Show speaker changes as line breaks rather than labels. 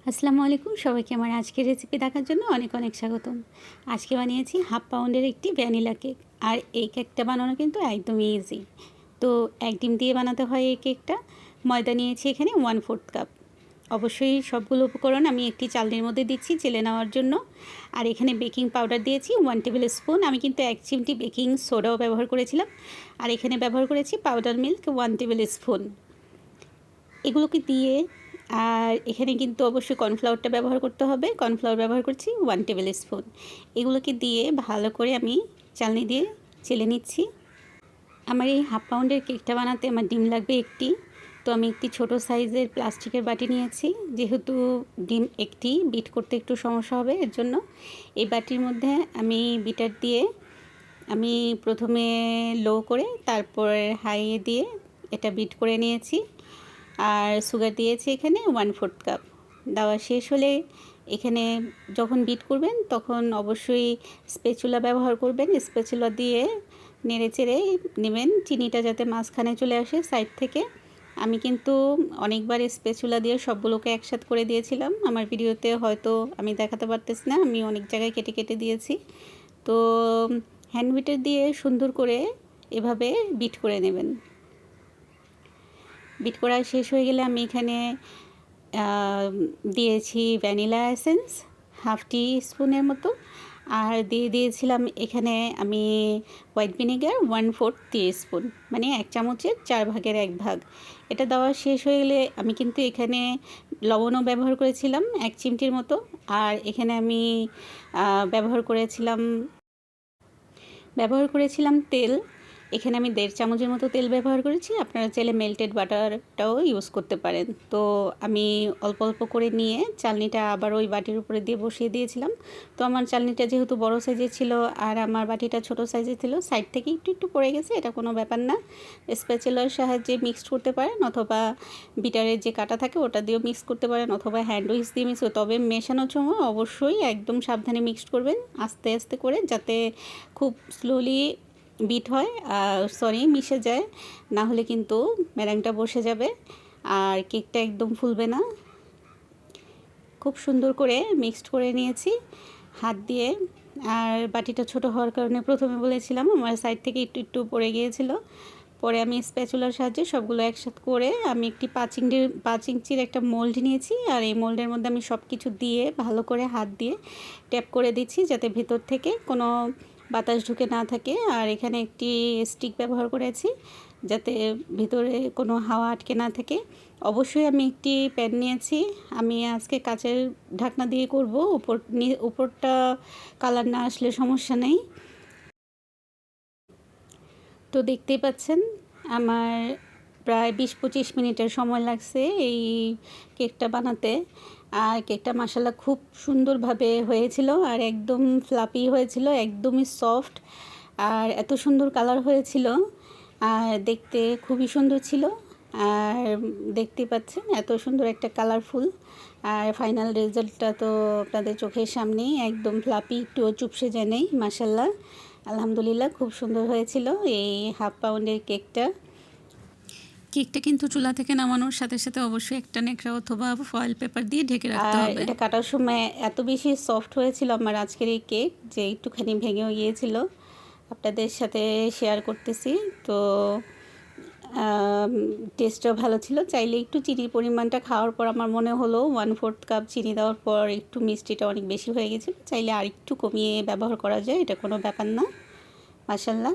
আসসালামু আলাইকুম, সবাইকে আমার আজকের রেসিপি দেখার জন্য অনেক অনেক স্বাগতম। আজকে বানিয়েছি 1/2 পাউন্ডের একটি ভ্যানিলা কেক। আর এই কেকটা বানানো কিন্তু একদমই ইজি। তো 1 ডিম দিয়ে বানাতে হয় এই কেকটা। ময়দা নিয়েছি এখানে 1/4 কাপ। অবশ্যই সবগুলো উপকরণ আমি একটি চালনির মধ্যে দিচ্ছি চেলে নেওয়ার জন্য। আর এখানে বেকিং পাউডার দিয়েছি 1 টেবিল স্পুন। আমি কিন্তু 1 চিমটি বেকিং সোডাও ব্যবহার করেছিলাম। আর এখানে ব্যবহার করেছি পাউডার মিল্ক 1 টেবিল স্পুন। এগুলোকে দিয়ে আর এখানে কিন্তু অবশ্যই কর্নফ্লাওয়ারটা ব্যবহার করতে হবে। কর্নফ্লাওয়ার ব্যবহার করছি 1 টেবিল স্পুন। এগুলোকে দিয়ে ভালো করে আমি চালনি দিয়ে চেলে নিচ্ছি। আমার এই 1/2 পাউন্ডের কেকটা বানাতে আমার ডিম লাগবে একটি। তো আমি একটি ছোট সাইজের প্লাস্টিকের বাটি নিয়েছি, যেহেতু ডিম একটি বিট করতে একটু সমস্যা হবে, এর জন্য এই বাটির মধ্যে আমি বিটার দিয়ে আমি প্রথমে লো করে তারপর হাইয়ে দিয়ে এটা বিট করে নিয়েছি। আর সুগার দিয়েছি এখানে 1/4 কাপ। দেওয়া শেষ হলে এখানে যখন বিট করবেন তখন অবশ্যই স্প্যাচুলা ব্যবহার করবেন। স্প্যাচুলা দিয়ে নেড়ে চেড়ে নেবেন, চিনিটা যাতে মাঝখানে চলে আসে সাইড থেকে। আমি কিন্তু অনেকবার স্প্যাচুলা দিয়ে সবগুলোকে একসাথে করে দিয়েছিলাম। আমার ভিডিওতে হয়তো আমি দেখাতে পারতেছি না, আমি অনেক জায়গায় কেটে কেটে দিয়েছি। তো হ্যান্ড বিটার দিয়ে সুন্দর করে এভাবে বিট করে নেবেন। বিট করা শেষ হয়ে গেলে আমি এখানে দিয়েছি ভ্যানিলা এসেন্স 1/2 টি স্পুনের মতো। আর দিয়ে দিয়েছিলাম এখানে আমি হোয়াইট ভিনেগার 1/4 টিস্পুন, মানে 1 চামচের 4 ভাগের 1 ভাগ। এটা দেওয়া শেষ হয়ে গেলে আমি কিন্তু এখানে লবণও ব্যবহার করেছিলাম 1 চিমটির মতো। আর এখানে আমি ব্যবহার করেছিলাম তেল। এখানে আমি 1.5 চামচের মতো তেল ব্যবহার করেছি। আপনারা চাইলে মেল্টেড বাটারটাও ইউজ করতে পারেন। তো আমি অল্প অল্প করে নিয়ে চালনিটা আবার ওই বাটির উপরে দিয়ে বসিয়ে দিয়েছিলাম। তো আমার চালনিটা যেহেতু বড় সাইজের ছিল আর আমার বাটিটা ছোট সাইজের ছিল, সাইড থেকে একটু একটু পড়ে গেছে, এটা কোনো ব্যাপার না। স্প্যাচুলার সাহায্যে মিক্সড করতে পারেন, অথবা বিটারের যে কাঁটা থাকে ওটা দিয়েও মিক্স করতে পারেন, অথবা হ্যান্ড উইচ দিয়ে মিক্স করতে। তবে মেশানোর সময় অবশ্যই একদম সাবধানে মিক্সড করবেন, আস্তে আস্তে করে, যাতে খুব স্লোলি বিট হয়, মিশে যায়, না হলে কিন্তু মেরেংটা বসে যাবে আর কেকটা একদম ফুলবে না। খুব সুন্দর করে মিক্সড করে নিয়েছি হাত দিয়ে। আর বাটিটা ছোট হওয়ার কারণে প্রথমে বলেছিলাম আমার সাইড থেকে একটু একটু পড়ে গিয়েছিল। পরে আমি স্প্যাচুলার সাহায্যে সবগুলো একসাথে করে আমি একটি 5 ইঞ্চির একটা মোল্ড নিয়েছি। আর এই মোল্ডের মধ্যে আমি সব কিছু দিয়ে ভালো করে হাত দিয়ে ট্যাপ করে দিচ্ছি, যাতে ভেতর থেকে কোনো বাতাস ঢুকে না থাকে। আর এখানে একটি স্টিক ব্যবহার করেছি, যাতে ভিতরে কোনো হাওয়া আটকে না থাকে। অবশ্যই আমি একটি প্যান নিয়েছি। আমি আজকে কাচের ঢাকনা দিয়ে করব, উপরটা কালার না আসলে সমস্যা নেই। তো দেখতেই পাচ্ছেন আমার প্রায় 20-25 মিনিটের সময় লাগছে এই কেকটা বানাতে। আর কেকটা মাশাআল্লাহ খুব সুন্দরভাবে হয়েছিল, আর একদম ফ্লাপি হয়েছিল, একদমই সফট, আর এত সুন্দর কালার হয়েছিল, আর দেখতে খুবই সুন্দর ছিল। আর দেখতে পাচ্ছেন এত সুন্দর একটা কালারফুল। আর ফাইনাল রেজাল্টটা তো আপনাদের চোখের সামনেই, একদম ফ্লাপি, একটুও চুপসে যায় নেই। মাশাআল্লাহ, আলহামদুলিল্লাহ, খুব সুন্দর হয়েছিল এই 1/2 পাউন্ডের কেকটা। কেকটা কিন্তু চুলা থেকে নামানোর সাথে সাথে অবশ্যই একটা নেকড়া অথবা ফয়েল পেপার দিয়ে ঢেকে রাখতে হবে। এটা কাটার সময় এত বেশি সফট হয়েছিল আমার আজকের এই কেক যে একটুখানি ভেঙেও গিয়েছিল। আপনাদের সাথে শেয়ার করতেছি। তো টেস্টটাও ভালো ছিল। চাইলে একটু চিনির পরিমাণটা খাওয়ার পর আমার মনে হলো 1/4 কাপ চিনি দেওয়ার পর একটু মিষ্টিটা অনেক বেশি হয়ে গেছে। চাইলে আর একটু কমিয়ে ব্যবহার করা যায়, এটা কোনো ব্যাপার না। মাশাআল্লাহ,